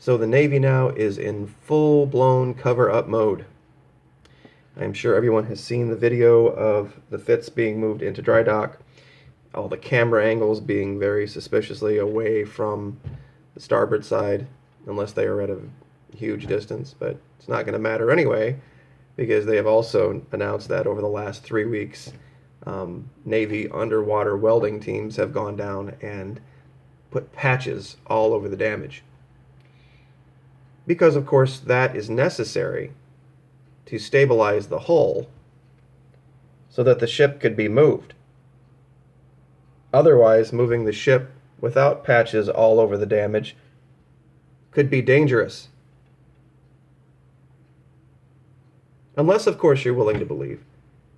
So the Navy now is in full-blown cover-up mode. I'm sure everyone has seen the video of the Fitz being moved into dry dock, all the camera angles being very suspiciously away from the starboard side, unless they are at a huge distance, but it's not going to matter anyway, because they have also announced that over the last 3 weeks, Navy underwater welding teams have gone down and put patches all over the damage. Because, of course, that is necessary to stabilize the hull so that the ship could be moved. Otherwise, moving the ship without patches all over the damage could be dangerous. Unless, of course, you're willing to believe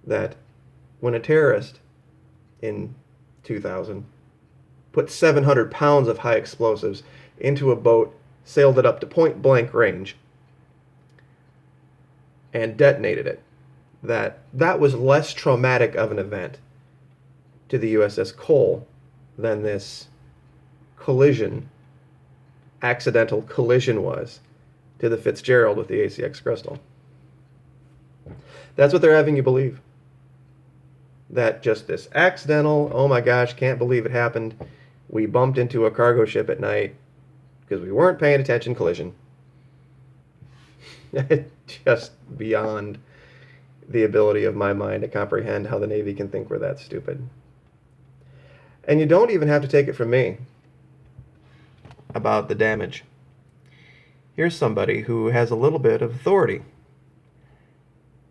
that when a terrorist in 2000 put 700 pounds of high explosives into a boat, sailed it up to point-blank range, and detonated it, that was less traumatic of an event to the USS Cole than this collision, accidental collision was to the Fitzgerald with the ACX Crystal. That's what they're having you believe. That just this accidental, oh my gosh, can't believe it happened, we bumped into a cargo ship at night because we weren't paying attention collision. Just beyond the ability of my mind to comprehend how the Navy can think we're that stupid. And you don't even have to take it from me about the damage. Here's somebody who has a little bit of authority.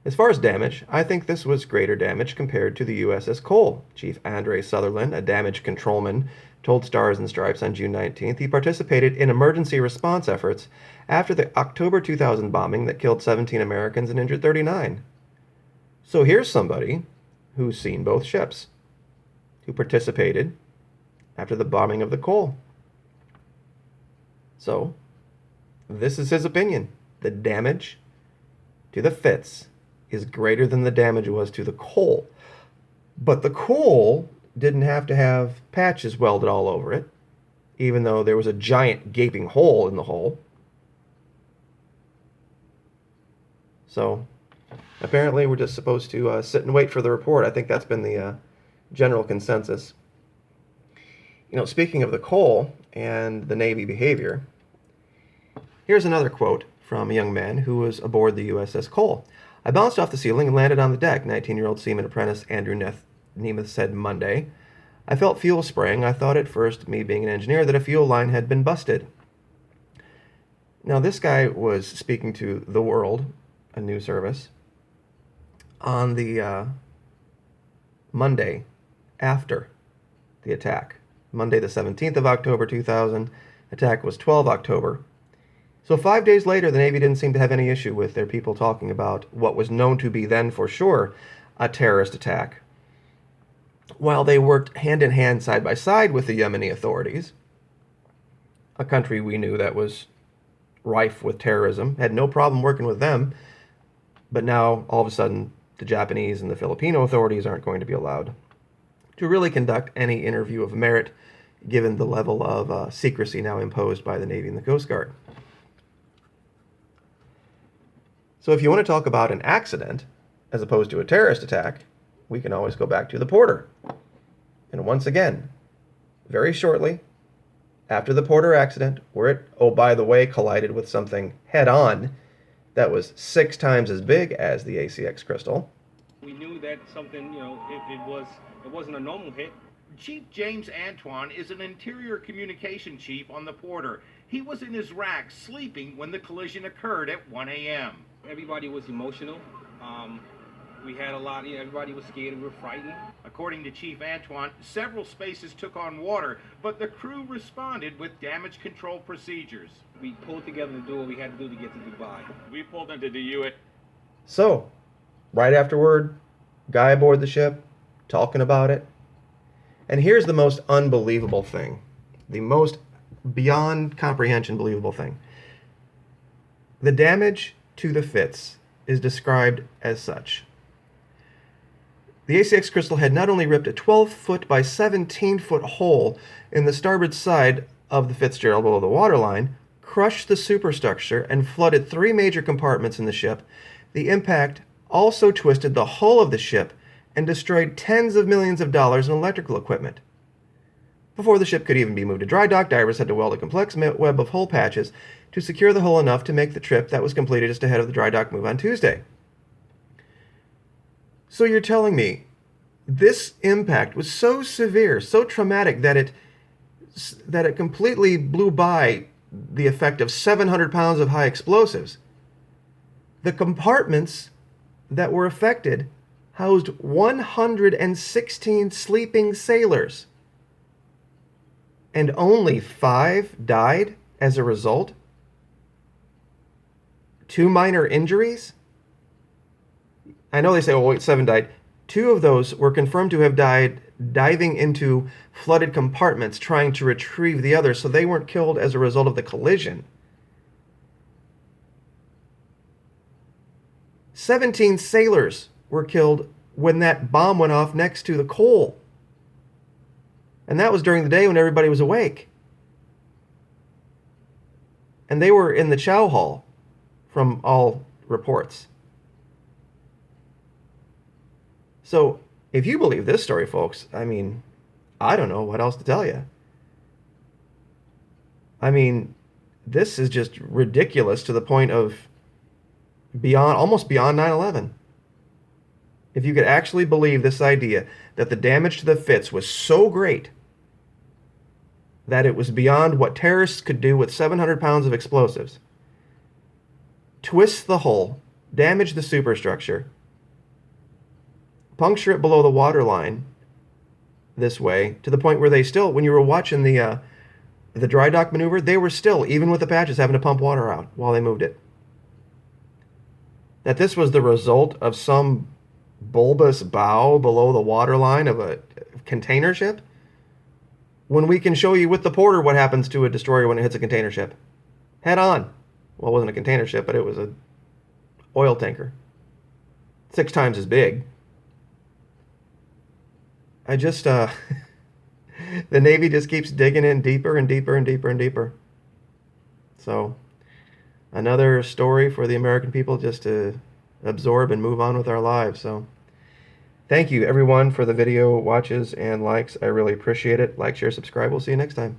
As far as damage, I think this was greater damage compared to the USS Cole. Chief Andre Sutherland, a damage controlman, told Stars and Stripes on June 19th he participated in emergency response efforts after the October 2000 bombing that killed 17 Americans and injured 39. So here's somebody who's seen both ships, who participated after the bombing of the Cole. So, this is his opinion. The damage to the Fitz is greater than the damage was to the Cole. But the Cole didn't have to have patches welded all over it, even though there was a giant gaping hole in the hull. So, apparently we're just supposed to sit and wait for the report. I think that's been the general consensus. You know, speaking of the Cole and the Navy behavior, here's another quote from a young man who was aboard the USS Cole. I bounced off the ceiling and landed on the deck, 19-year-old seaman apprentice Andrew Nemeth said Monday. I felt fuel spraying. I thought at first, me being an engineer, that a fuel line had been busted. Now, this guy was speaking to The World, a news service, on the Monday after the attack. Monday the 17th of October 2000. Attack was 12 October. So 5 days later, the Navy didn't seem to have any issue with their people talking about what was known to be then for sure a terrorist attack. While they worked hand in hand, side by side with the Yemeni authorities, a country we knew that was rife with terrorism, had no problem working with them, but now all of a sudden the Japanese and the Filipino authorities aren't going to be allowed to really conduct any interview of merit given the level of secrecy now imposed by the Navy and the Coast Guard. So if you want to talk about an accident as opposed to a terrorist attack, we can always go back to the Porter. And once again, very shortly after the Porter accident, where it, oh, by the way, collided with something head-on that was 6 times as big as the ACX Crystal. We knew that something, it wasn't a normal hit. Chief James Antoine is an interior communication chief on the Porter. He was in his rack sleeping when the collision occurred at 1 a.m. Everybody was emotional. We had a lot, everybody was scared, we were frightened. According to Chief Antoine, several spaces took on water, but the crew responded with damage control procedures. We pulled together to do what we had to do to get to Dubai. We pulled into the U.S. So, right afterward, guy aboard the ship, talking about it. And here's the most unbelievable thing. The most beyond comprehension believable thing. The damage to the Fitz is described as such. The ACX Crystal had not only ripped a 12-foot by 17-foot hole in the starboard side of the Fitzgerald below the waterline, crushed the superstructure and flooded 3 major compartments in the ship, the impact also twisted the hull of the ship and destroyed tens of millions of dollars in electrical equipment. Before the ship could even be moved to dry dock, divers had to weld a complex web of hull patches to secure the hull enough to make the trip that was completed just ahead of the dry dock move on Tuesday. So you're telling me this impact was so severe, so traumatic, that it completely blew by the effect of 700 pounds of high explosives. The compartments that were affected housed 116 sleeping sailors, and only 5 died as a result. 2 minor injuries. I know they say, oh wait, 7 died. 2 of those were confirmed to have died diving into flooded compartments trying to retrieve the others, so they weren't killed as a result of the collision. 17 sailors were killed when that bomb went off next to the coal. And that was during the day when everybody was awake. And they were in the chow hall, from all reports. So, if you believe this story, folks, I mean, I don't know what else to tell you. I mean, this is just ridiculous to the point of almost beyond 9/11. If you could actually believe this idea that the damage to the Fitz was so great that it was beyond what terrorists could do with 700 pounds of explosives, twist the hull, damage the superstructure, puncture it below the waterline this way, to the point where they still, when you were watching the dry dock maneuver, they were still, even with the patches, having to pump water out while they moved it. That this was the result of some bulbous bow below the waterline of a container ship, when we can show you with the Porter what happens to a destroyer when it hits a container ship. Head on. Well, it wasn't a container ship, but it was an oil tanker. 6 times as big. I just, the Navy just keeps digging in deeper and deeper and deeper and deeper. So, another story for the American people just to absorb and move on with our lives. So, thank you everyone for the video watches and likes. I really appreciate it. Like, share, subscribe. We'll see you next time.